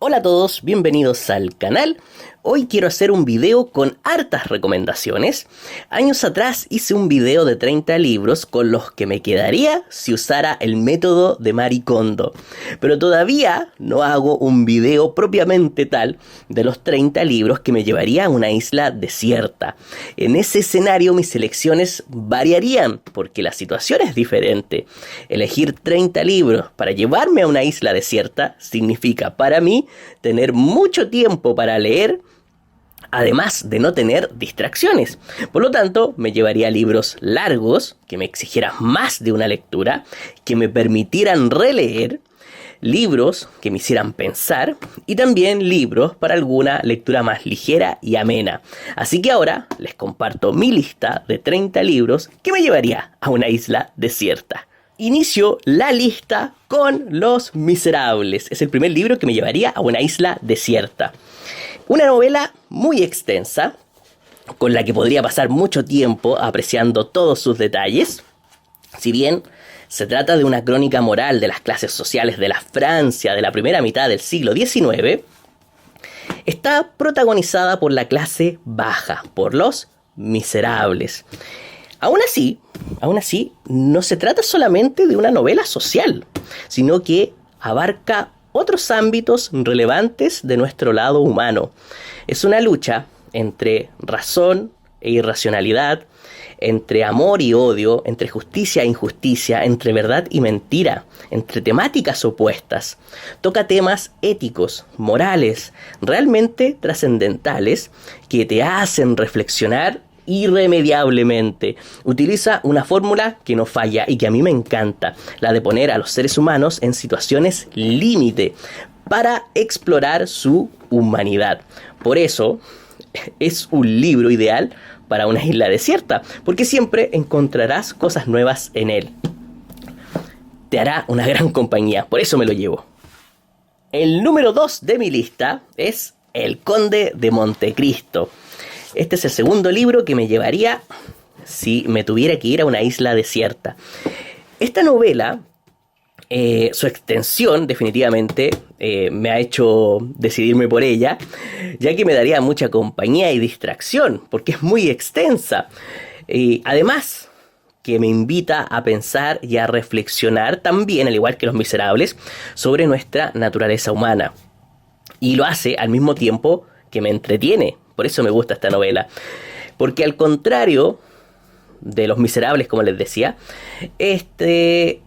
Hola a todos, bienvenidos al canal. Hoy quiero hacer un video con hartas recomendaciones. Años atrás hice un video de 30 libros con los que me quedaría si usara el método de Marie Kondo. Pero todavía no hago un video propiamente tal de los 30 libros que me llevaría a una isla desierta. En ese escenario mis elecciones variarían porque la situación es diferente. Elegir 30 libros para llevarme a una isla desierta significa para mí tener mucho tiempo para leer, además de no tener distracciones. Por lo tanto, me llevaría libros largos, que me exigieran más de una lectura, que me permitieran releer, libros que me hicieran pensar y también libros para alguna lectura más ligera y amena. Así que ahora les comparto mi lista de 30 libros que me llevaría a una isla desierta. Inicio la lista con Los Miserables. Es el primer libro que me llevaría a una isla desierta. Una novela muy extensa, con la que podría pasar mucho tiempo apreciando todos sus detalles. Si bien se trata de una crónica moral de las clases sociales de la Francia de la primera mitad del siglo XIX, está protagonizada por la clase baja, por los miserables. Aún así, no se trata solamente de una novela social, sino que abarca otros ámbitos relevantes de nuestro lado humano. Es una lucha entre razón e irracionalidad, entre amor y odio, entre justicia e injusticia, entre verdad y mentira, entre temáticas opuestas. Toca temas éticos, morales, realmente trascendentales que te hacen reflexionar irremediablemente. Utiliza una fórmula que no falla y que a mí me encanta, la de poner a los seres humanos en situaciones límite para explorar su humanidad. Por eso es un libro ideal para una isla desierta, porque siempre encontrarás cosas nuevas en él. Te hará una gran compañía, por eso me lo llevo. El número 2 de mi lista es El Conde de Montecristo. Este es el segundo libro que me llevaría si me tuviera que ir a una isla desierta. Esta novela, su extensión definitivamente me ha hecho decidirme por ella, ya que me daría mucha compañía y distracción, porque es muy extensa. Además, que me invita a pensar y a reflexionar también, al igual que Los Miserables, sobre nuestra naturaleza humana. Y lo hace al mismo tiempo que me entretiene. Por eso me gusta esta novela. Porque al contrario de Los Miserables, como les decía, este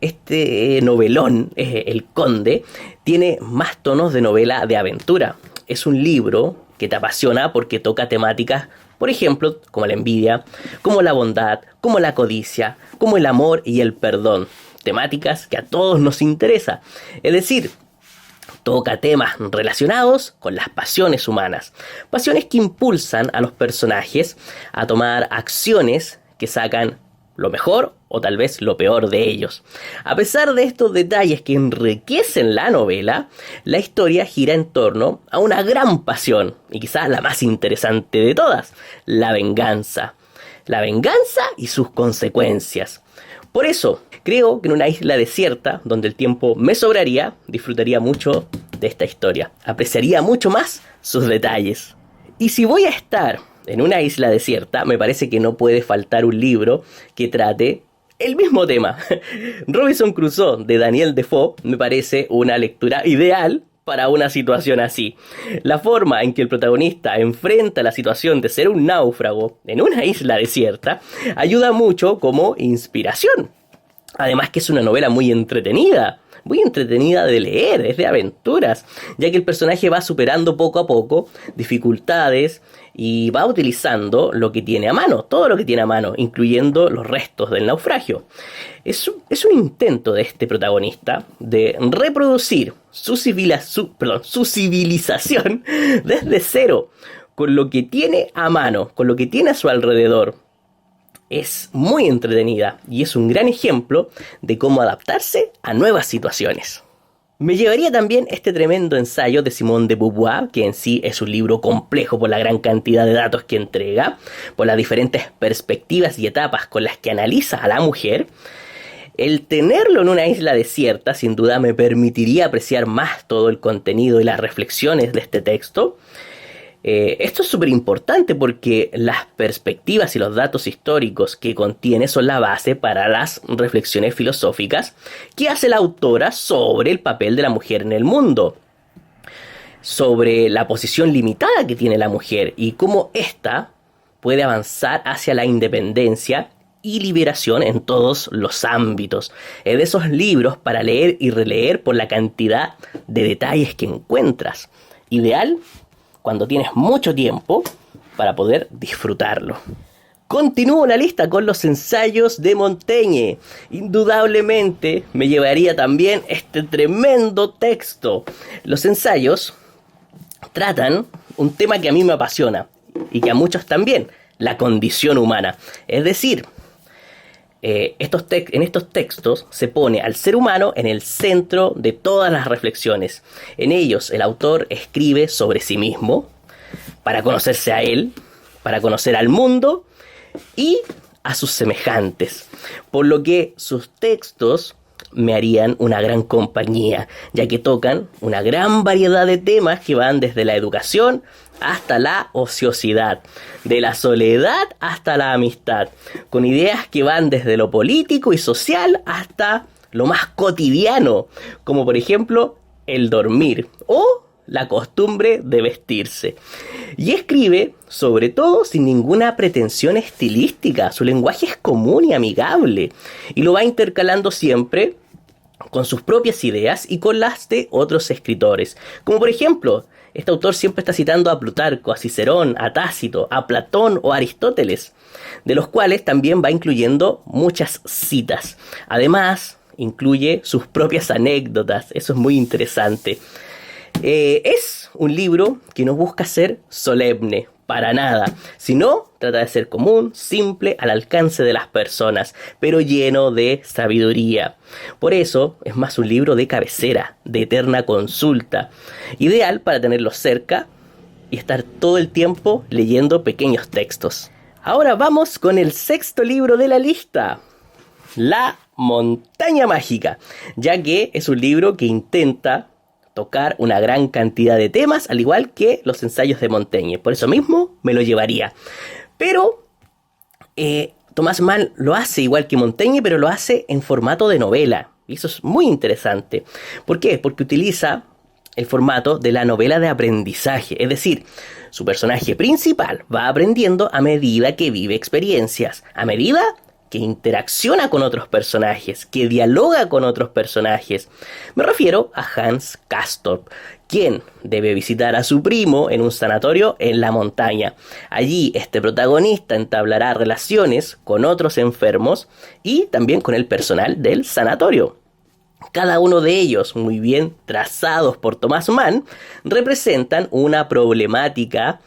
novelón, El Conde, tiene más tonos de novela de aventura. Es un libro que te apasiona porque toca temáticas, por ejemplo, como la envidia, como la bondad, como la codicia, como el amor y el perdón. Temáticas que a todos nos interesa. Es decir, toca temas relacionados con las pasiones humanas. Pasiones que impulsan a los personajes a tomar acciones que sacan lo mejor o tal vez lo peor de ellos. A pesar de estos detalles que enriquecen la novela, la historia gira en torno a una gran pasión, y quizás la más interesante de todas, la venganza. La venganza y sus consecuencias. Por eso, creo que en una isla desierta, donde el tiempo me sobraría, disfrutaría mucho de esta historia. Apreciaría mucho más sus detalles. Y si voy a estar en una isla desierta, me parece que no puede faltar un libro que trate el mismo tema. Robinson Crusoe, de Daniel Defoe, me parece una lectura ideal para una situación así. La forma en que el protagonista enfrenta la situación de ser un náufrago en una isla desierta ayuda mucho como inspiración. Además que es una novela muy entretenida de leer, es de aventuras, ya que el personaje va superando poco a poco dificultades y va utilizando lo que tiene a mano, todo lo que tiene a mano, incluyendo los restos del naufragio. Es un intento de este protagonista de reproducir su civilización desde cero, con lo que tiene a mano, con lo que tiene a su alrededor. Es muy entretenida y es un gran ejemplo de cómo adaptarse a nuevas situaciones. Me llevaría también este tremendo ensayo de Simone de Beauvoir, que en sí es un libro complejo por la gran cantidad de datos que entrega, por las diferentes perspectivas y etapas con las que analiza a la mujer. El tenerlo en una isla desierta sin duda me permitiría apreciar más todo el contenido y las reflexiones de este texto. Esto es súper importante porque las perspectivas y los datos históricos que contiene son la base para las reflexiones filosóficas que hace la autora sobre el papel de la mujer en el mundo, sobre la posición limitada que tiene la mujer y cómo ésta puede avanzar hacia la independencia y liberación en todos los ámbitos. Es de esos libros para leer y releer por la cantidad de detalles que encuentras. Ideal cuando tienes mucho tiempo para poder disfrutarlo. Continúo la lista con los ensayos de Montaigne. Indudablemente me llevaría también este tremendo texto. Los ensayos tratan un tema que a mí me apasiona y que a muchos también, la condición humana. Es decir, en estos textos se pone al ser humano en el centro de todas las reflexiones. En ellos el autor escribe sobre sí mismo, para conocerse a él, para conocer al mundo y a sus semejantes. Por lo que sus textos me harían una gran compañía, ya que tocan una gran variedad de temas que van desde la educación hasta la ociosidad, de la soledad hasta la amistad, con ideas que van desde lo político y social hasta lo más cotidiano, como por ejemplo el dormir o la costumbre de vestirse. Y escribe, sobre todo, sin ninguna pretensión estilística. Su lenguaje es común y amigable, y lo va intercalando siempre con sus propias ideas y con las de otros escritores. Como por ejemplo, este autor siempre está citando a Plutarco, a Cicerón, a Tácito, a Platón o a Aristóteles, de los cuales también va incluyendo muchas citas. Además, incluye sus propias anécdotas. Eso es muy interesante. Es un libro que no busca ser solemne, para nada, sino trata de ser común, simple, al alcance de las personas, pero lleno de sabiduría. Por eso es más un libro de cabecera, de eterna consulta, ideal para tenerlo cerca y estar todo el tiempo leyendo pequeños textos. Ahora vamos con el sexto libro de la lista, La Montaña Mágica, ya que es un libro que intenta tocar una gran cantidad de temas, al igual que los ensayos de Montaigne. Por eso mismo me lo llevaría. Pero Thomas Mann lo hace igual que Montaigne, pero lo hace en formato de novela. Y eso es muy interesante. ¿Por qué? Porque utiliza el formato de la novela de aprendizaje. Es decir, su personaje principal va aprendiendo a medida que vive experiencias, a medida que interacciona con otros personajes, que dialoga con otros personajes. Me refiero a Hans Castorp, quien debe visitar a su primo en un sanatorio en la montaña. Allí este protagonista entablará relaciones con otros enfermos y también con el personal del sanatorio. Cada uno de ellos, muy bien trazados por Thomas Mann, representan una problemática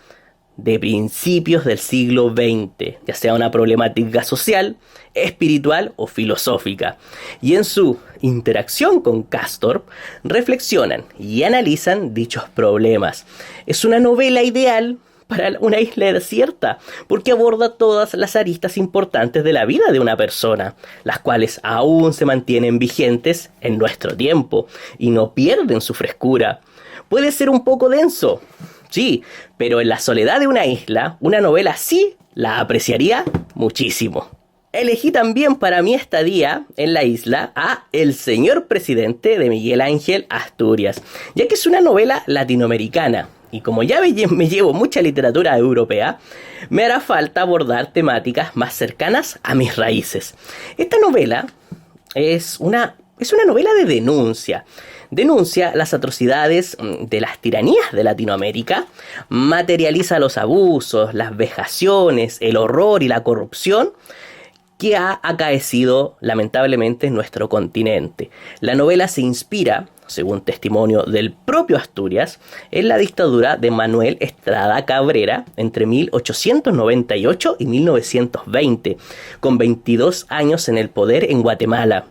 de principios del siglo XX, ya sea una problemática social, espiritual o filosófica. Y en su interacción con Castorp, reflexionan y analizan dichos problemas. Es una novela ideal para una isla desierta, porque aborda todas las aristas importantes de la vida de una persona, las cuales aún se mantienen vigentes en nuestro tiempo y no pierden su frescura. Puede ser un poco denso, sí, pero en la soledad de una isla, una novela así la apreciaría muchísimo. Elegí también para mi estadía en la isla a El Señor Presidente de Miguel Ángel Asturias, ya que es una novela latinoamericana. Y como ya me llevo mucha literatura europea, me hará falta abordar temáticas más cercanas a mis raíces. Esta novela es una novela de denuncia. Denuncia las atrocidades de las tiranías de Latinoamérica, materializa los abusos, las vejaciones, el horror y la corrupción que ha acaecido lamentablemente en nuestro continente. La novela se inspira, según testimonio del propio Asturias, en la dictadura de Manuel Estrada Cabrera entre 1898 y 1920, con 22 años en el poder en Guatemala.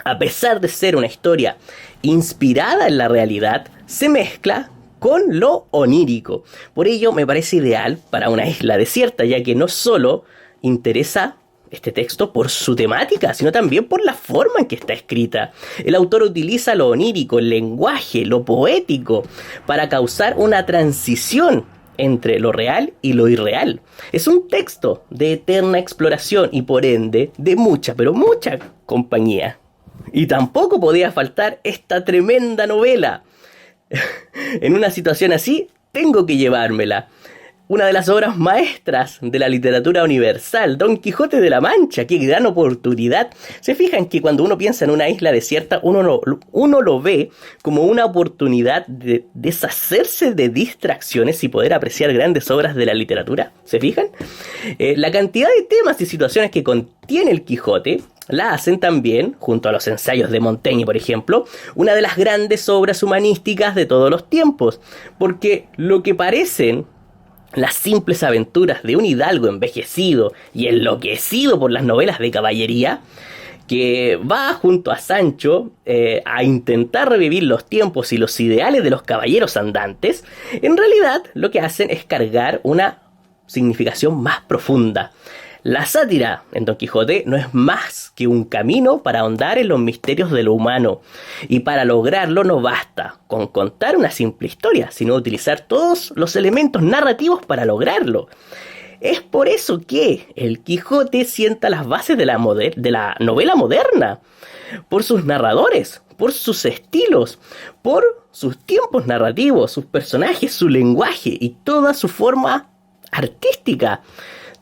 A pesar de ser una historia inspirada en la realidad, se mezcla con lo onírico. Por ello me parece ideal para una isla desierta, ya que no solo interesa este texto por su temática, sino también por la forma en que está escrita. El autor utiliza lo onírico, el lenguaje, lo poético, para causar una transición entre lo real y lo irreal. Es un texto de eterna exploración y por ende de mucha, pero mucha compañía. Y tampoco podía faltar esta tremenda novela. En una situación así, tengo que llevármela. Una de las obras maestras de la literatura universal, Don Quijote de la Mancha. ¡Qué gran oportunidad! Se fijan que cuando uno piensa en una isla desierta, uno lo ve como una oportunidad de deshacerse de distracciones y poder apreciar grandes obras de la literatura. ¿Se fijan? La cantidad de temas y situaciones que contiene el Quijote la hacen también, junto a los ensayos de Montaigne, por ejemplo, una de las grandes obras humanísticas de todos los tiempos. Porque lo que parecen las simples aventuras de un hidalgo envejecido y enloquecido por las novelas de caballería, que va junto a Sancho a intentar revivir los tiempos y los ideales de los caballeros andantes, en realidad lo que hacen es cargar una significación más profunda. La sátira en Don Quijote no es más que un camino para ahondar en los misterios de lo humano. Y para lograrlo no basta con contar una simple historia, sino utilizar todos los elementos narrativos para lograrlo. Es por eso que el Quijote sienta las bases de la novela moderna. Por sus narradores, por sus estilos, por sus tiempos narrativos, sus personajes, su lenguaje y toda su forma artística.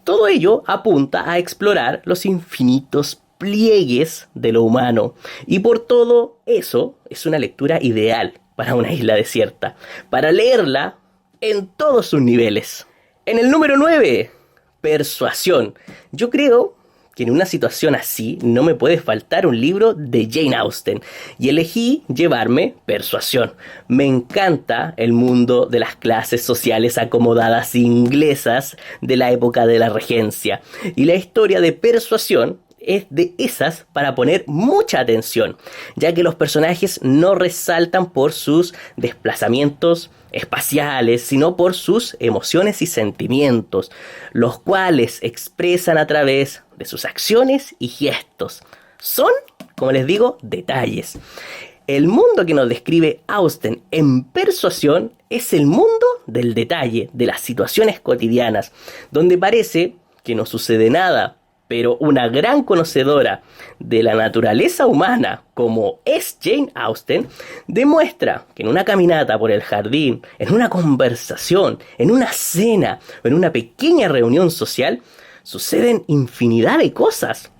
Todo ello apunta a explorar los infinitos pliegues de lo humano. Y por todo eso es una lectura ideal para una isla desierta, para leerla en todos sus niveles. En el número 9, persuasión. Yo creo que en una situación así no me puede faltar un libro de Jane Austen, y elegí llevarme Persuasión. Me encanta el mundo de las clases sociales acomodadas inglesas de la época de la regencia, y la historia de Persuasión es de esas para poner mucha atención, ya que los personajes no resaltan por sus desplazamientos espaciales, sino por sus emociones y sentimientos, los cuales expresan a través de sus acciones y gestos. Son, como les digo, detalles. El mundo que nos describe Austen en Persuasión es el mundo del detalle, de las situaciones cotidianas, donde parece que no sucede nada, pero una gran conocedora de la naturaleza humana, como es Jane Austen, demuestra que en una caminata por el jardín, en una conversación, en una cena o en una pequeña reunión social, suceden infinidad de cosas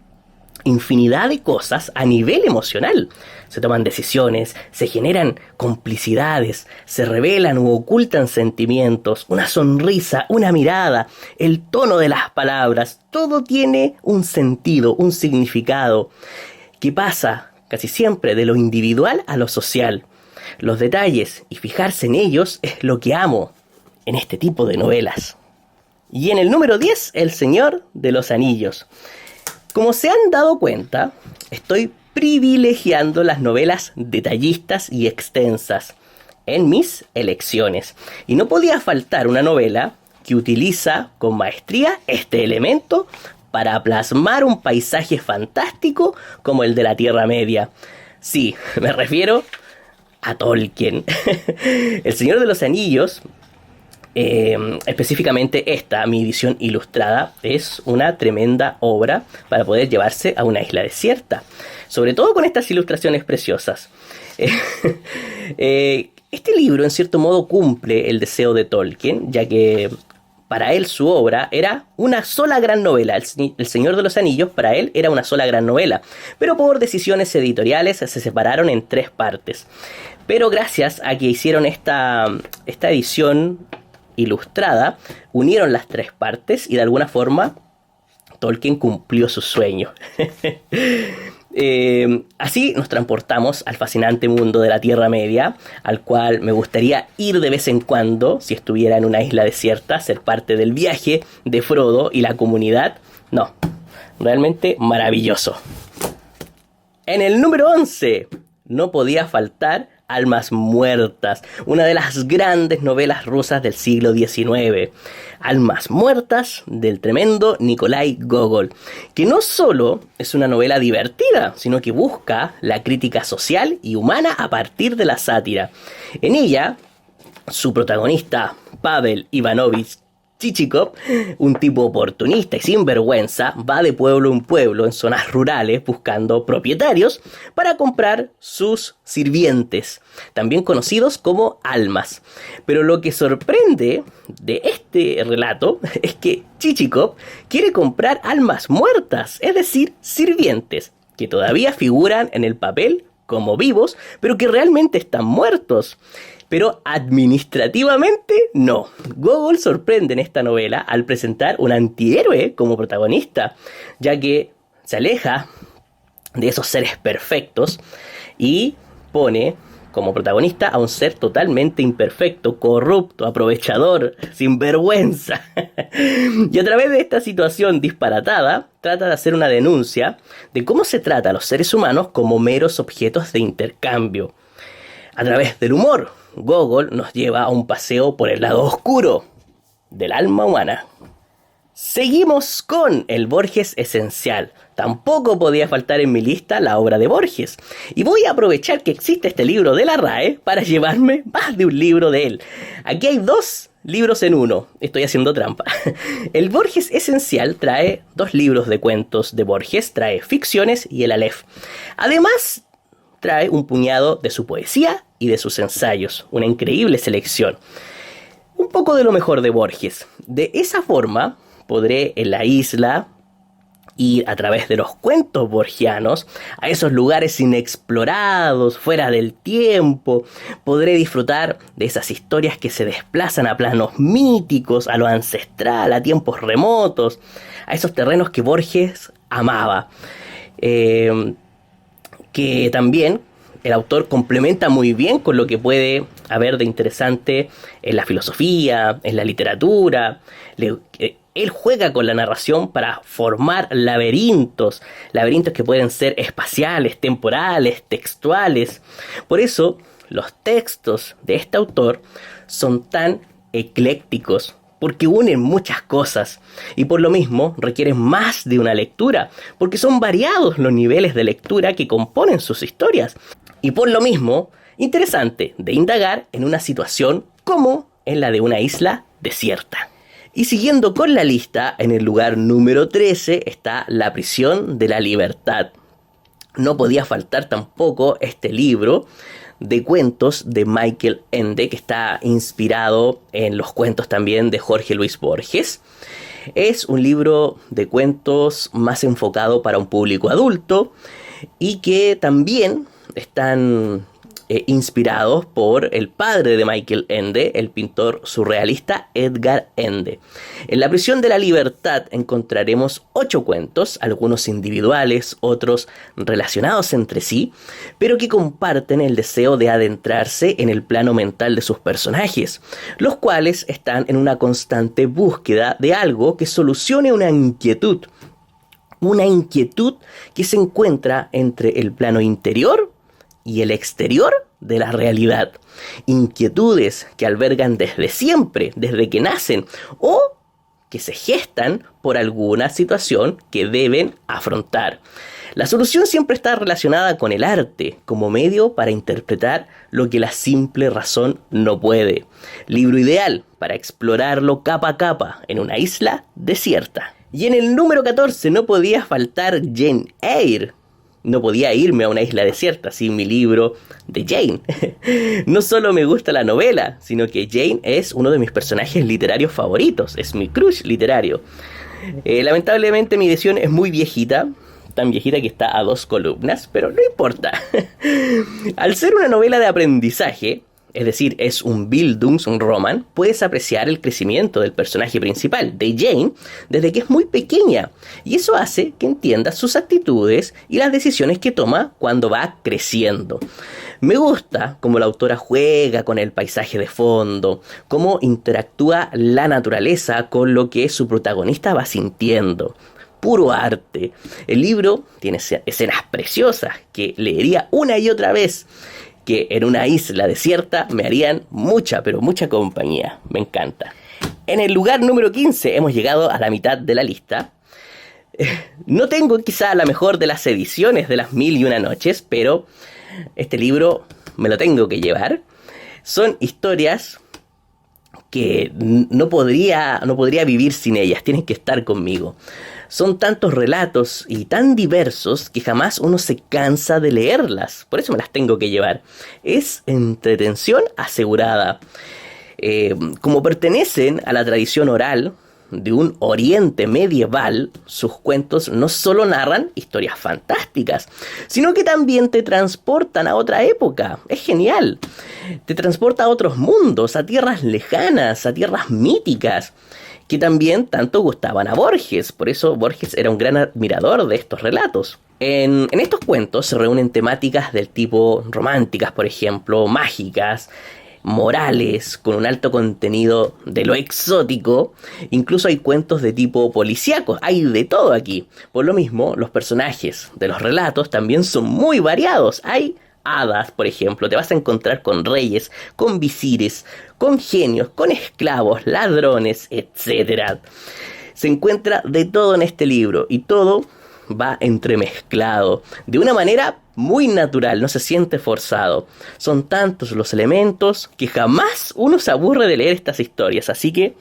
a nivel emocional. Se toman decisiones, se generan complicidades, se revelan u ocultan sentimientos, una sonrisa, una mirada, el tono de las palabras, todo tiene un sentido, un significado, que pasa casi siempre de lo individual a lo social. Los detalles y fijarse en ellos es lo que amo en este tipo de novelas. Y en el número 10, El Señor de los Anillos. Como se han dado cuenta, estoy privilegiando las novelas detallistas y extensas en mis elecciones. Y no podía faltar una novela que utiliza con maestría este elemento para plasmar un paisaje fantástico como el de la Tierra Media. Sí, me refiero a Tolkien. El Señor de los Anillos, específicamente esta, mi edición ilustrada, es una tremenda obra para poder llevarse a una isla desierta, sobre todo con estas ilustraciones preciosas. Este libro en cierto modo cumple el deseo de Tolkien, ya que para él su obra era una sola gran novela. El Señor de los Anillos para él era una sola gran novela, pero por decisiones editoriales se separaron en 3 partes. Pero gracias a que hicieron esta edición ilustrada, unieron las 3 partes y de alguna forma Tolkien cumplió su sueño. Así nos transportamos al fascinante mundo de la Tierra Media, al cual me gustaría ir de vez en cuando si estuviera en una isla desierta, ser parte del viaje de Frodo y la comunidad. No, realmente maravilloso. En el número 11 no podía faltar Almas Muertas, una de las grandes novelas rusas del siglo XIX. Almas Muertas del tremendo Nikolai Gogol, que no solo es una novela divertida, sino que busca la crítica social y humana a partir de la sátira. En ella, su protagonista, Pavel Ivanovich Chichikov, un tipo oportunista y sinvergüenza, va de pueblo en pueblo en zonas rurales buscando propietarios para comprar sus sirvientes, también conocidos como almas. Pero lo que sorprende de este relato es que Chichikov quiere comprar almas muertas, es decir, sirvientes, que todavía figuran en el papel como vivos, pero que realmente están muertos. Pero administrativamente no. Gogol sorprende en esta novela al presentar un antihéroe como protagonista, ya que se aleja de esos seres perfectos y pone como protagonista a un ser totalmente imperfecto, corrupto, aprovechador, sinvergüenza. Y a través de esta situación disparatada, trata de hacer una denuncia de cómo se trata a los seres humanos como meros objetos de intercambio. A través del humor, Gogol nos lleva a un paseo por el lado oscuro del alma humana. Seguimos con el Borges esencial. Tampoco podía faltar en mi lista la obra de Borges. Y voy a aprovechar que existe este libro de la RAE para llevarme más de un libro de él. Aquí hay 2 libros en uno. Estoy haciendo trampa. El Borges esencial trae 2 libros de cuentos de Borges. Trae ficciones y el Aleph. Además, trae un puñado de su poesía y de sus ensayos. Una increíble selección. Un poco de lo mejor de Borges. De esa forma, podré en la isla ir a través de los cuentos borgianos a esos lugares inexplorados, fuera del tiempo. Podré disfrutar de esas historias que se desplazan a planos míticos, a lo ancestral, a tiempos remotos, a esos terrenos que Borges amaba. Que también el autor complementa muy bien con lo que puede haber de interesante en la filosofía, en la literatura. Él juega con la narración para formar laberintos que pueden ser espaciales, temporales, textuales. Por eso, los textos de este autor son tan eclécticos, porque unen muchas cosas y por lo mismo requieren más de una lectura, porque son variados los niveles de lectura que componen sus historias. Y por lo mismo, interesante de indagar en una situación como en la de una isla desierta. Y siguiendo con la lista, en el lugar número 13 está La prisión de la libertad. No podía faltar tampoco este libro de cuentos de Michael Ende, que está inspirado en los cuentos también de Jorge Luis Borges. Es un libro de cuentos más enfocado para un público adulto y que también están inspirados por el padre de Michael Ende, el pintor surrealista Edgar Ende. En La prisión de la libertad encontraremos 8 cuentos, algunos individuales, otros relacionados entre sí, pero que comparten el deseo de adentrarse en el plano mental de sus personajes, los cuales están en una constante búsqueda de algo que solucione una inquietud que se encuentra entre el plano interior y el exterior de la realidad. Inquietudes que albergan desde siempre, desde que nacen, o que se gestan por alguna situación que deben afrontar. La solución siempre está relacionada con el arte, como medio para interpretar lo que la simple razón no puede. Libro ideal para explorarlo capa a capa en una isla desierta. Y en el número 14 no podía faltar Jane Eyre. No podía irme a una isla desierta sin mi libro de Jane. No solo me gusta la novela, sino que Jane es uno de mis personajes literarios favoritos. Es mi crush literario. Lamentablemente mi edición es muy viejita. Tan viejita que está a 2 columnas, pero no importa. Al ser una novela de aprendizaje, es decir, es un Bildungsroman, puedes apreciar el crecimiento del personaje principal, de Jane, desde que es muy pequeña. Y eso hace que entiendas sus actitudes y las decisiones que toma cuando va creciendo. Me gusta cómo la autora juega con el paisaje de fondo, cómo interactúa la naturaleza con lo que su protagonista va sintiendo. Puro arte. El libro tiene escenas preciosas que leería una y otra vez. que en una isla desierta me harían mucha, pero mucha compañía. Me encanta. En el lugar número 15 hemos llegado a la mitad de la lista. No tengo quizá la mejor de las ediciones de las 1001 noches, pero este libro me lo tengo que llevar. Son historias que no podría vivir sin ellas, tienen que estar conmigo. Son tantos relatos y tan diversos que jamás uno se cansa de leerlas, por eso me las tengo que llevar. Es entretención asegurada. Como pertenecen a la tradición oral de un Oriente medieval, sus cuentos no solo narran historias fantásticas, sino que también te transportan a otra época. Es genial. Te transporta a otros mundos, a tierras lejanas, a tierras míticas, que también tanto gustaban a Borges. Por eso Borges era un gran admirador de estos relatos. En estos cuentos se reúnen temáticas del tipo románticas, por ejemplo, mágicas, morales, con un alto contenido de lo exótico. Incluso hay cuentos de tipo policíaco, hay de todo aquí. Por lo mismo, los personajes de los relatos también son muy variados. Hay hadas, por ejemplo, te vas a encontrar con reyes, con visires, con genios, con esclavos, ladrones, etc. Se encuentra de todo en este libro y todo va entremezclado de una manera muy natural, no se siente forzado. Son tantos los elementos que jamás uno se aburre de leer estas historias, así que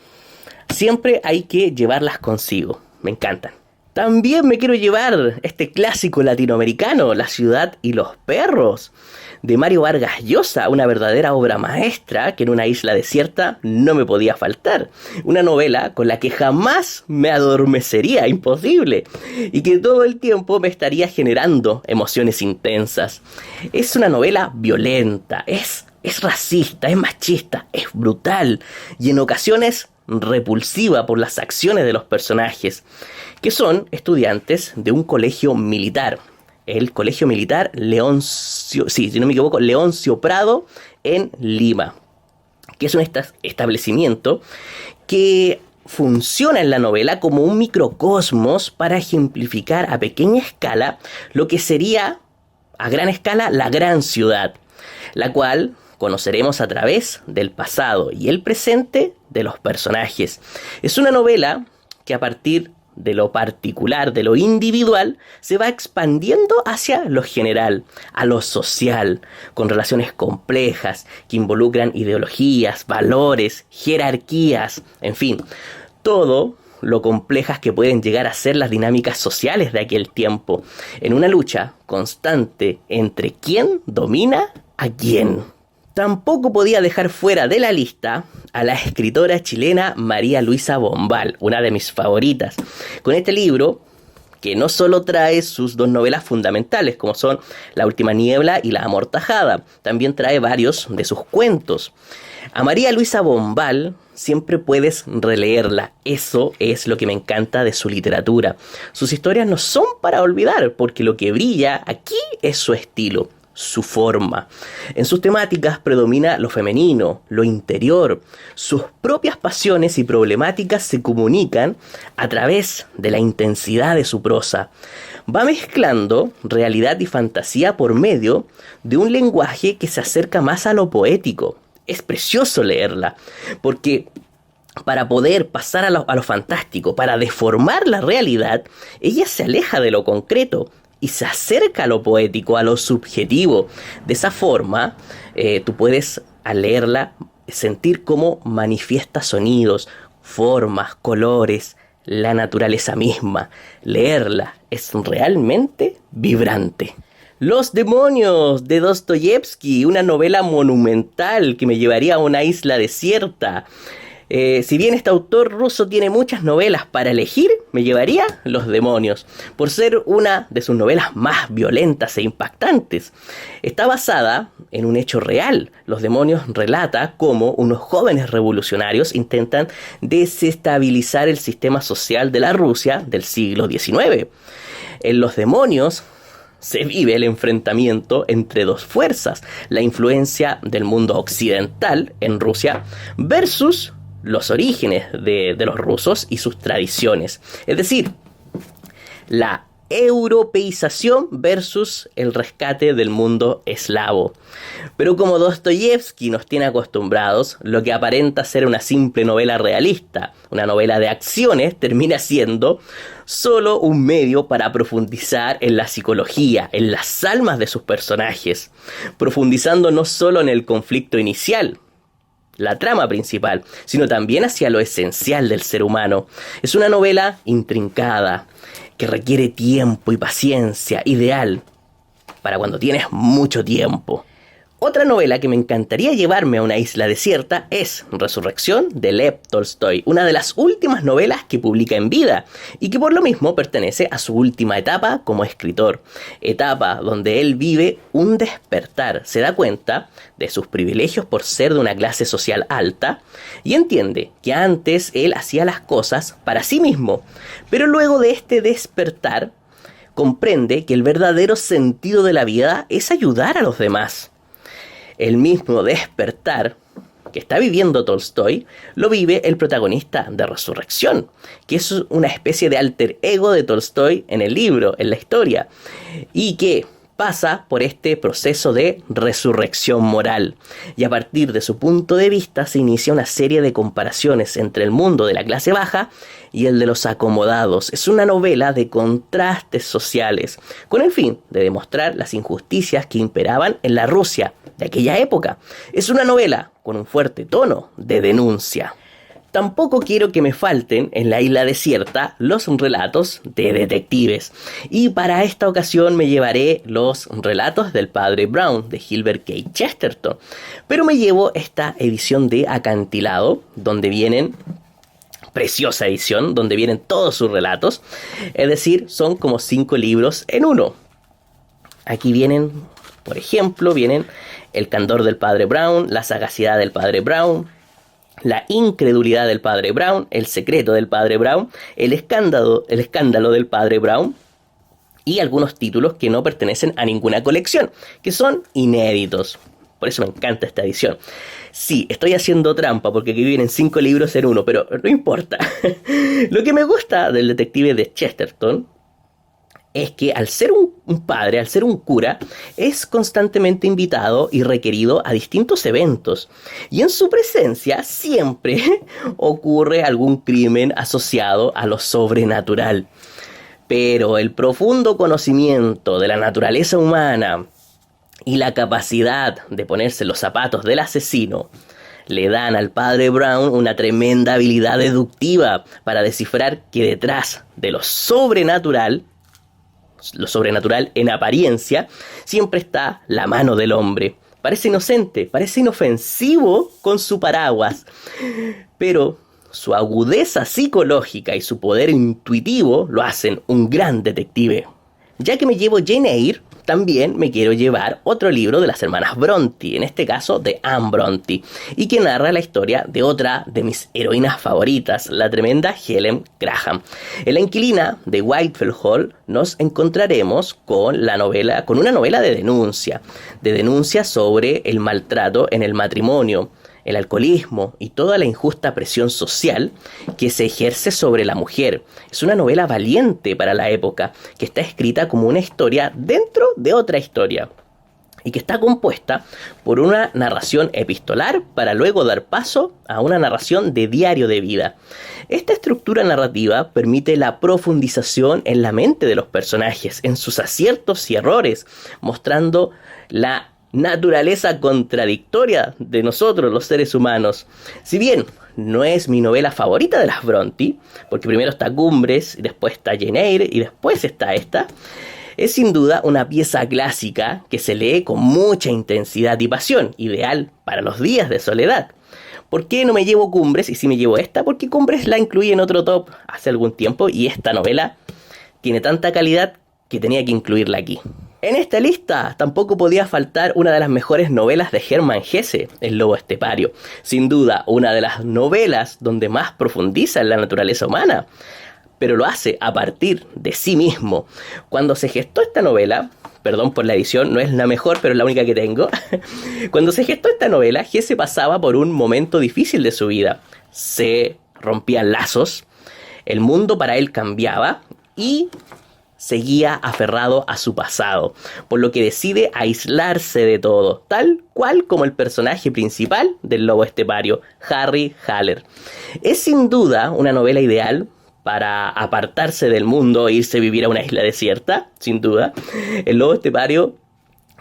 siempre hay que llevarlas consigo. Me encantan. También me quiero llevar este clásico latinoamericano, La ciudad y los perros, de Mario Vargas Llosa, una verdadera obra maestra que en una isla desierta no me podía faltar. Una novela con la que jamás me adormecería, imposible, y que todo el tiempo me estaría generando emociones intensas. Es una novela violenta, es racista, es machista, es brutal y en ocasiones repulsiva por las acciones de los personajes, que son estudiantes de un colegio militar. El Colegio Militar Leoncio, si no me equivoco, Leoncio Prado en Lima, que es un establecimiento que funciona en la novela como un microcosmos para ejemplificar a pequeña escala lo que sería a gran escala la gran ciudad, la cual conoceremos a través del pasado y el presente de los personajes. Es una novela que a partir de lo particular, de lo individual, se va expandiendo hacia lo general, a lo social, con relaciones complejas que involucran ideologías, valores, jerarquías, en fin, todo lo complejas que pueden llegar a ser las dinámicas sociales de aquel tiempo, en una lucha constante entre quién domina a quién. Tampoco podía dejar fuera de la lista a la escritora chilena María Luisa Bombal, una de mis favoritas, con este libro que no solo trae sus dos novelas fundamentales, como son La última niebla y La amortajada, también trae varios de sus cuentos. A María Luisa Bombal siempre puedes releerla, eso es lo que me encanta de su literatura. Sus historias no son para olvidar, porque lo que brilla aquí es su estilo, su forma. En sus temáticas predomina lo femenino, lo interior. Sus propias pasiones y problemáticas se comunican a través de la intensidad de su prosa. Va mezclando realidad y fantasía por medio de un lenguaje que se acerca más a lo poético. Es precioso leerla, porque para poder pasar a lo fantástico, para deformar la realidad, ella se aleja de lo concreto y se acerca a lo poético, a lo subjetivo. De esa forma, tú puedes, al leerla, sentir cómo manifiesta sonidos, formas, colores, la naturaleza misma. Leerla es realmente vibrante. Los demonios de Dostoyevsky, una novela monumental que me llevaría a una isla desierta. Si bien este autor ruso tiene muchas novelas para elegir, me llevaría Los demonios, por ser una de sus novelas más violentas e impactantes. Está basada en un hecho real. Los demonios relata cómo unos jóvenes revolucionarios intentan desestabilizar el sistema social de la Rusia del siglo XIX. En Los demonios se vive el enfrentamiento entre dos fuerzas, la influencia del mundo occidental en Rusia versus los orígenes de los rusos y sus tradiciones. Es decir, la europeización versus el rescate del mundo eslavo. Pero como Dostoyevsky nos tiene acostumbrados, lo que aparenta ser una simple novela realista, una novela de acciones, termina siendo solo un medio para profundizar en la psicología, en las almas de sus personajes, profundizando no solo en el conflicto inicial, la trama principal, sino también hacia lo esencial del ser humano. Es una novela intrincada, que requiere tiempo y paciencia, ideal para cuando tienes mucho tiempo. Otra novela que me encantaría llevarme a una isla desierta es Resurrección de Lev Tolstoy, una de las últimas novelas que publica en vida y que por lo mismo pertenece a su última etapa como escritor, etapa donde él vive un despertar, se da cuenta de sus privilegios por ser de una clase social alta y entiende que antes él hacía las cosas para sí mismo, pero luego de este despertar comprende que el verdadero sentido de la vida es ayudar a los demás. El mismo despertar que está viviendo Tolstoy, lo vive el protagonista de Resurrección, que es una especie de alter ego de Tolstoy en el libro, en la historia, y que pasa por este proceso de resurrección moral. Y a partir de su punto de vista se inicia una serie de comparaciones entre el mundo de la clase baja y el de los acomodados. Es una novela de contrastes sociales, con el fin de demostrar las injusticias que imperaban en la Rusia de aquella época. Es una novela con un fuerte tono de denuncia. Tampoco quiero que me falten en la isla desierta los relatos de detectives. Y para esta ocasión me llevaré los relatos del padre Brown de Gilbert K. Chesterton. Pero me llevo esta edición de acantilado, donde vienen, preciosa edición, donde vienen todos sus relatos. Es decir, son como 5 libros en uno. Aquí vienen, por ejemplo, vienen El candor del padre Brown, La sagacidad del padre Brown, La incredulidad del padre Brown, El secreto del padre Brown, El escándalo del padre Brown y algunos títulos que no pertenecen a ninguna colección, que son inéditos. Por eso me encanta esta edición. Sí, estoy haciendo trampa porque aquí vienen 5 libros en uno, pero no importa. Lo que me gusta del detective de Chesterton es que al ser un padre, al ser un cura, es constantemente invitado y requerido a distintos eventos. Y en su presencia siempre ocurre algún crimen asociado a lo sobrenatural. Pero el profundo conocimiento de la naturaleza humana y la capacidad de ponerse los zapatos del asesino le dan al padre Brown una tremenda habilidad deductiva para descifrar que detrás de lo sobrenatural en apariencia, siempre está la mano del hombre. Parece inocente, parece inofensivo con su paraguas, pero su agudeza psicológica y su poder intuitivo lo hacen un gran detective. Ya que me llevo Jane Eyre, también me quiero llevar otro libro de las hermanas Brontë, en este caso de Anne Brontë, y que narra la historia de otra de mis heroínas favoritas, la tremenda Helen Graham. En La inquilina de Whitefell Hall nos encontraremos con una novela de denuncia sobre el maltrato en el matrimonio, el alcoholismo y toda la injusta presión social que se ejerce sobre la mujer. Es una novela valiente para la época, que está escrita como una historia dentro de otra historia y que está compuesta por una narración epistolar para luego dar paso a una narración de diario de vida. Esta estructura narrativa permite la profundización en la mente de los personajes, en sus aciertos y errores, mostrando la naturaleza contradictoria de nosotros los seres humanos. Si bien no es mi novela favorita de las Brontë, porque primero está Cumbres, y después está Jane Eyre, y después está esta, es sin duda una pieza clásica que se lee con mucha intensidad y pasión, ideal para los días de soledad. ¿Por qué no me llevo Cumbres y sí me llevo esta? Porque Cumbres la incluí en otro top hace algún tiempo y esta novela tiene tanta calidad que tenía que incluirla aquí. En esta lista tampoco podía faltar una de las mejores novelas de Hermann Hesse, El lobo estepario. Sin duda, una de las novelas donde más profundiza en la naturaleza humana, pero lo hace a partir de sí mismo. Cuando se gestó esta novela, perdón por la edición, no es la mejor, pero es la única que tengo. Cuando se gestó esta novela, Hesse pasaba por un momento difícil de su vida. Se rompían lazos, el mundo para él cambiaba y seguía aferrado a su pasado, por lo que decide aislarse de todo, tal cual como el personaje principal del lobo estepario, Harry Haller. Es sin duda una novela ideal para apartarse del mundo e irse a vivir a una isla desierta, sin duda. El lobo estepario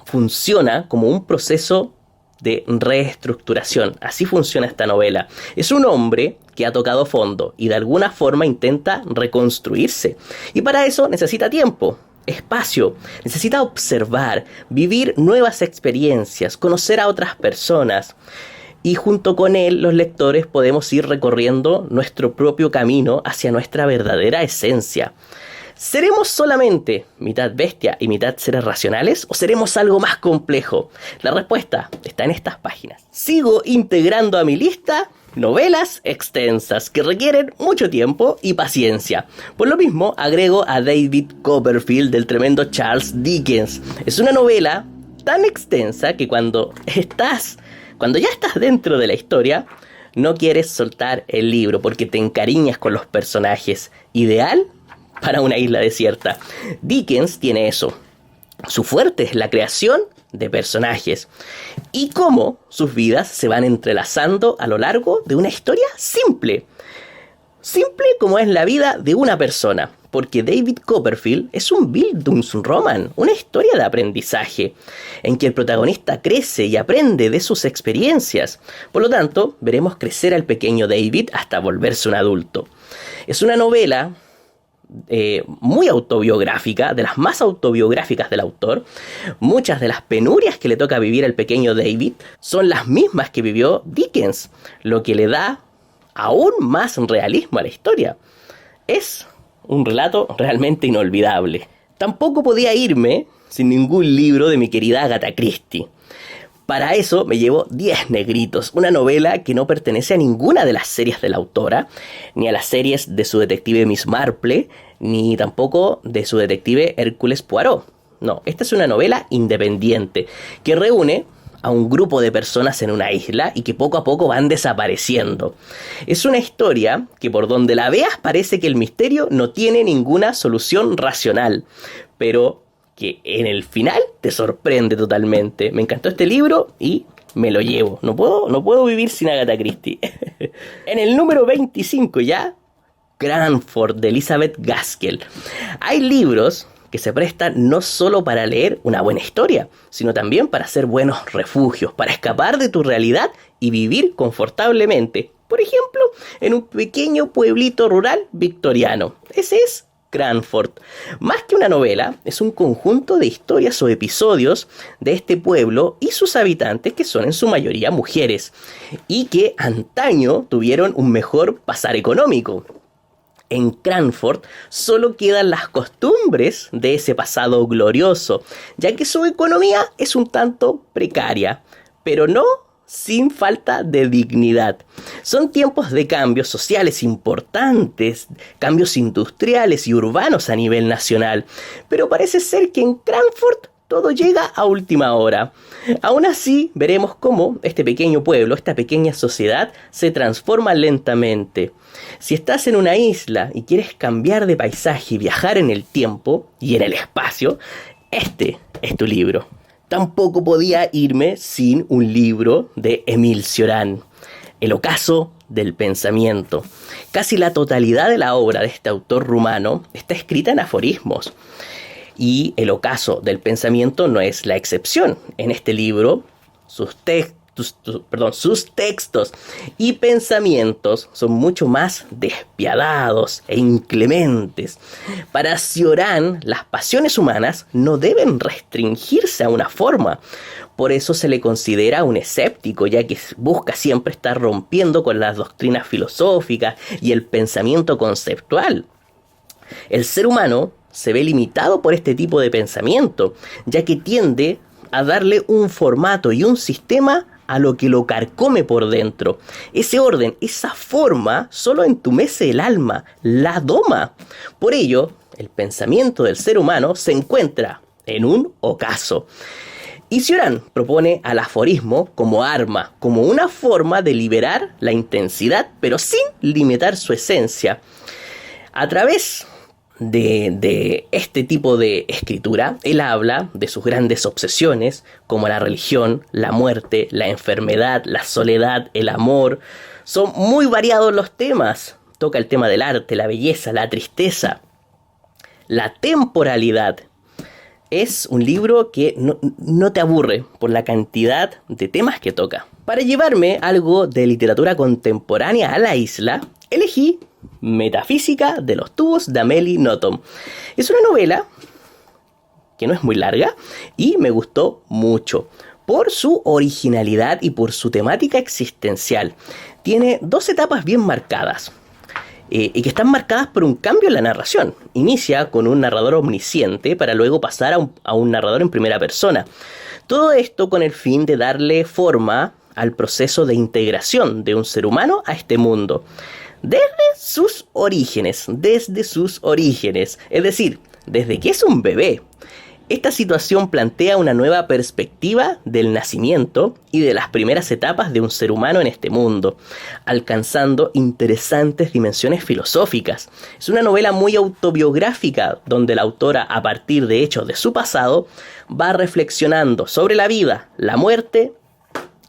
funciona como un proceso de reestructuración. Así funciona esta novela. Es un hombre que ha tocado fondo y de alguna forma intenta reconstruirse. Y para eso necesita tiempo, espacio, necesita observar, vivir nuevas experiencias, conocer a otras personas. Y junto con él, los lectores podemos ir recorriendo nuestro propio camino hacia nuestra verdadera esencia. ¿Seremos solamente mitad bestia y mitad seres racionales o seremos algo más complejo? La respuesta está en estas páginas. Sigo integrando a mi lista novelas extensas que requieren mucho tiempo y paciencia. Por lo mismo, agrego a David Copperfield del tremendo Charles Dickens. Es una novela tan extensa que cuando ya estás dentro de la historia, no quieres soltar el libro porque te encariñas con los personajes. Ideal para una isla desierta. Dickens tiene eso. Su fuerte es la creación de personajes y cómo sus vidas se van entrelazando a lo largo de una historia simple. Simple como es la vida de una persona, porque David Copperfield es un Bildungsroman, una historia de aprendizaje, en que el protagonista crece y aprende de sus experiencias. Por lo tanto, veremos crecer al pequeño David hasta volverse un adulto. Es una novela muy autobiográfica, de las más autobiográficas del autor. Muchas de las penurias que le toca vivir al pequeño David son las mismas que vivió Dickens, lo que le da aún más realismo a la historia. Es un relato realmente inolvidable. Tampoco podía irme sin ningún libro de mi querida Agatha Christie. Para eso me llevo 10 negritos, una novela que no pertenece a ninguna de las series de la autora, ni a las series de su detective Miss Marple, ni tampoco de su detective Hércules Poirot. No, esta es una novela independiente que reúne a un grupo de personas en una isla y que poco a poco van desapareciendo. Es una historia que por donde la veas parece que el misterio no tiene ninguna solución racional, pero que en el final te sorprende totalmente. Me encantó este libro y me lo llevo. No puedo vivir sin Agatha Christie. En el número 25 ya, Cranford de Elizabeth Gaskell. Hay libros que se prestan no solo para leer una buena historia, sino también para ser buenos refugios, para escapar de tu realidad y vivir confortablemente. Por ejemplo, en un pequeño pueblito rural victoriano. Ese es Cranford. Más que una novela, es un conjunto de historias o episodios de este pueblo y sus habitantes, que son en su mayoría mujeres, y que antaño tuvieron un mejor pasar económico. En Cranford solo quedan las costumbres de ese pasado glorioso, ya que su economía es un tanto precaria, pero no sin falta de dignidad. Son tiempos de cambios sociales importantes, cambios industriales y urbanos a nivel nacional, pero parece ser que en Cranford todo llega a última hora. Aún así, veremos cómo este pequeño pueblo, esta pequeña sociedad, se transforma lentamente. Si estás en una isla y quieres cambiar de paisaje y viajar en el tiempo y en el espacio, este es tu libro. Tampoco podía irme sin un libro de Émile Cioran, El ocaso del pensamiento. Casi la totalidad de la obra de este autor rumano está escrita en aforismos. Y El ocaso del pensamiento no es la excepción. En este libro, sus textos y pensamientos son mucho más despiadados e inclementes. Para Cioran, las pasiones humanas no deben restringirse a una forma. Por eso se le considera un escéptico, ya que busca siempre estar rompiendo con las doctrinas filosóficas y el pensamiento conceptual. El ser humano se ve limitado por este tipo de pensamiento, ya que tiende a darle un formato y un sistema a lo que lo carcome por dentro. Ese orden, esa forma, solo entumece el alma, la doma. Por ello, el pensamiento del ser humano se encuentra en un ocaso. Y Cioran propone al aforismo como arma, como una forma de liberar la intensidad, pero sin limitar su esencia. A través de este tipo de escritura, él habla de sus grandes obsesiones, como la religión, la muerte, la enfermedad, la soledad, el amor. Son muy variados los temas. Toca el tema del arte, la belleza, la tristeza, la temporalidad. Es un libro que no te aburre por la cantidad de temas que toca. Para llevarme algo de literatura contemporánea a la isla, elegí Metafísica de los tubos de Amélie Nothomb. Es una novela que no es muy larga y me gustó mucho por su originalidad y por su temática existencial. Tiene dos etapas bien marcadas. Y que están marcadas por un cambio en la narración. Inicia con un narrador omnisciente para luego pasar a un narrador en primera persona. Todo esto con el fin de darle forma al proceso de integración de un ser humano a este mundo. Desde sus orígenes, es decir, desde que es un bebé. Esta situación plantea una nueva perspectiva del nacimiento y de las primeras etapas de un ser humano en este mundo, alcanzando interesantes dimensiones filosóficas. Es una novela muy autobiográfica, donde la autora, a partir de hechos de su pasado, va reflexionando sobre la vida, la muerte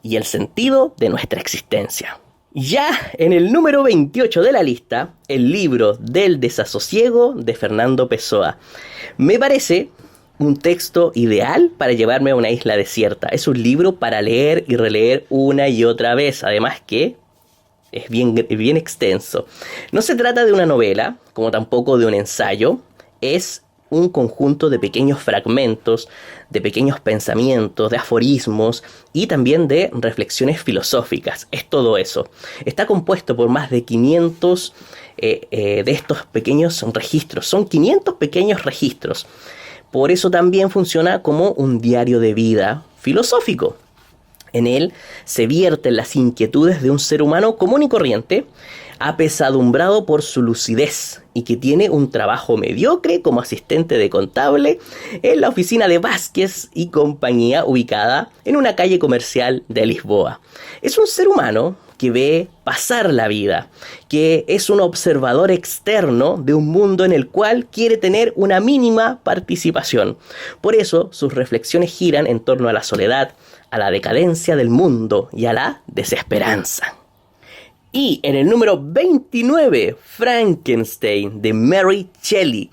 y el sentido de nuestra existencia. Ya en el número 28 de la lista, el libro del desasosiego de Fernando Pessoa. Me parece un texto ideal para llevarme a una isla desierta. Es un libro para leer y releer una y otra vez. Además que es bien extenso. No se trata de una novela, como tampoco de un ensayo. Es un conjunto de pequeños fragmentos, de pequeños pensamientos, de aforismos y también de reflexiones filosóficas. Es todo eso. Está compuesto por más de 500 de estos pequeños registros. Son 500 pequeños registros. Por eso también funciona como un diario de vida filosófico. En él se vierten las inquietudes de un ser humano común y corriente, apesadumbrado por su lucidez y que tiene un trabajo mediocre como asistente de contable en la oficina de Vázquez y compañía ubicada en una calle comercial de Lisboa. Es un ser humano que ve pasar la vida, que es un observador externo de un mundo en el cual quiere tener una mínima participación. Por eso sus reflexiones giran en torno a la soledad, a la decadencia del mundo y a la desesperanza. Y en el número 29, Frankenstein, de Mary Shelley.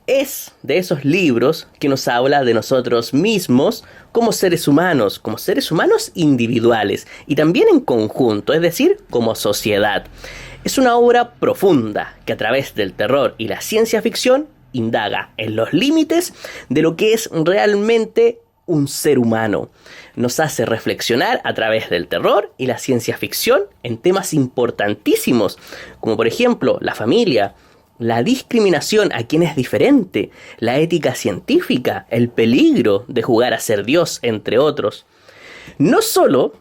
Es de esos libros que nos habla de nosotros mismos como seres humanos individuales y también en conjunto, es decir, como sociedad. Es una obra profunda que a través del terror y la ciencia ficción indaga en los límites de lo que es realmente un ser humano. Nos hace reflexionar a través del terror y la ciencia ficción en temas importantísimos, como por ejemplo la familia, la discriminación a quien es diferente, la ética científica, el peligro de jugar a ser Dios, entre otros. No solo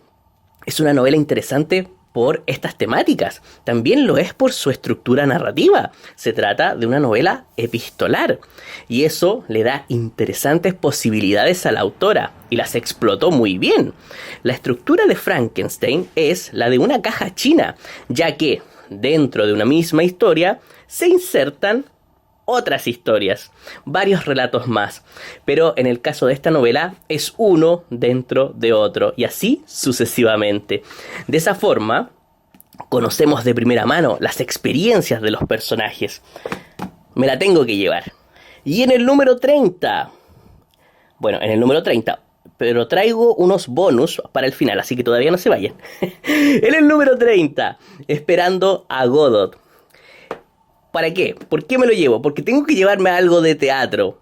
es una novela interesante por estas temáticas, también lo es por su estructura narrativa. Se trata de una novela epistolar y eso le da interesantes posibilidades a la autora y las explotó muy bien. La estructura de Frankenstein es la de una caja china, ya que dentro de una misma historia se insertan otras historias, varios relatos más, pero en el caso de esta novela es uno dentro de otro y así sucesivamente. De esa forma conocemos de primera mano las experiencias de los personajes. Me la tengo que llevar. Y en el número 30, pero traigo unos bonus para el final, así que todavía no se vayan. En el número 30, Esperando a Godot. ¿Para qué? ¿Por qué me lo llevo? Porque tengo que llevarme algo de teatro.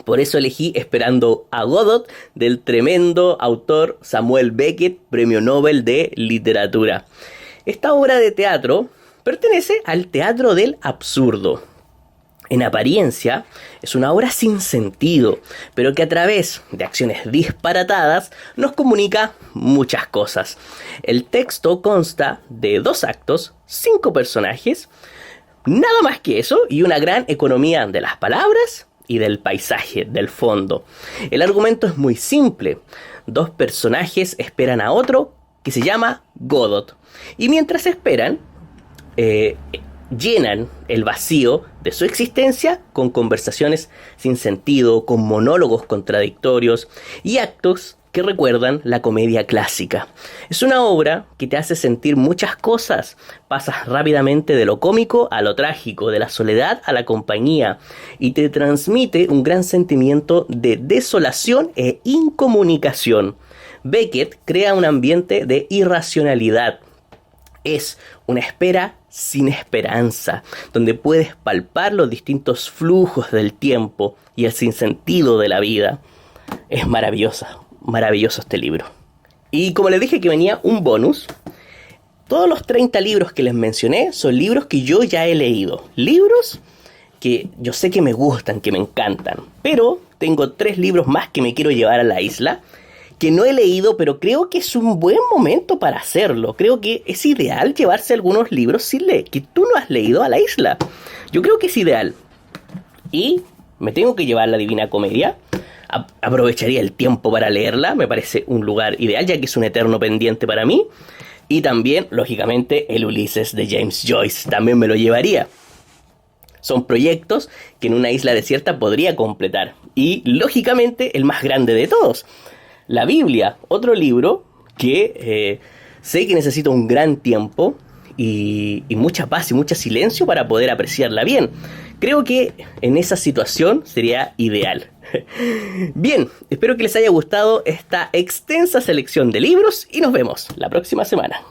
Por eso elegí Esperando a Godot del tremendo autor Samuel Beckett, Premio Nobel de Literatura. Esta obra de teatro pertenece al teatro del absurdo. En apariencia, es una obra sin sentido, pero que a través de acciones disparatadas nos comunica muchas cosas. El texto consta de 2 actos, 5 personajes, nada más que eso y una gran economía de las palabras y del paisaje, del fondo. El argumento es muy simple. 2 personajes esperan a otro que se llama Godot. Y mientras esperan, llenan el vacío de su existencia con conversaciones sin sentido, con monólogos contradictorios y actos que recuerdan la comedia clásica. Es una obra que te hace sentir muchas cosas. Pasas rápidamente de lo cómico a lo trágico, de la soledad a la compañía, y te transmite un gran sentimiento de desolación e incomunicación. Beckett crea un ambiente de irracionalidad. Es una espera sin esperanza, donde puedes palpar los distintos flujos del tiempo y el sinsentido de la vida. Es maravilloso este libro. Y como les dije que venía un bonus, todos los 30 libros que les mencioné son libros que yo ya he leído. Libros que yo sé que me gustan, que me encantan. Pero tengo 3 libros más que me quiero llevar a la isla, que no he leído, pero creo que es un buen momento para hacerlo. Creo que es ideal llevarse algunos libros sin leer, que tú no has leído a la isla. Yo creo que es ideal. Y me tengo que llevar la Divina Comedia. Aprovecharía el tiempo para leerla. Me parece un lugar ideal, ya que es un eterno pendiente para mí. Y también, lógicamente, el Ulises de James Joyce. También me lo llevaría. Son proyectos que en una isla desierta podría completar. Y, lógicamente, el más grande de todos, la Biblia, otro libro que sé que necesita un gran tiempo y mucha paz y mucho silencio para poder apreciarla bien. Creo que en esa situación sería ideal. Bien, espero que les haya gustado esta extensa selección de libros y nos vemos la próxima semana.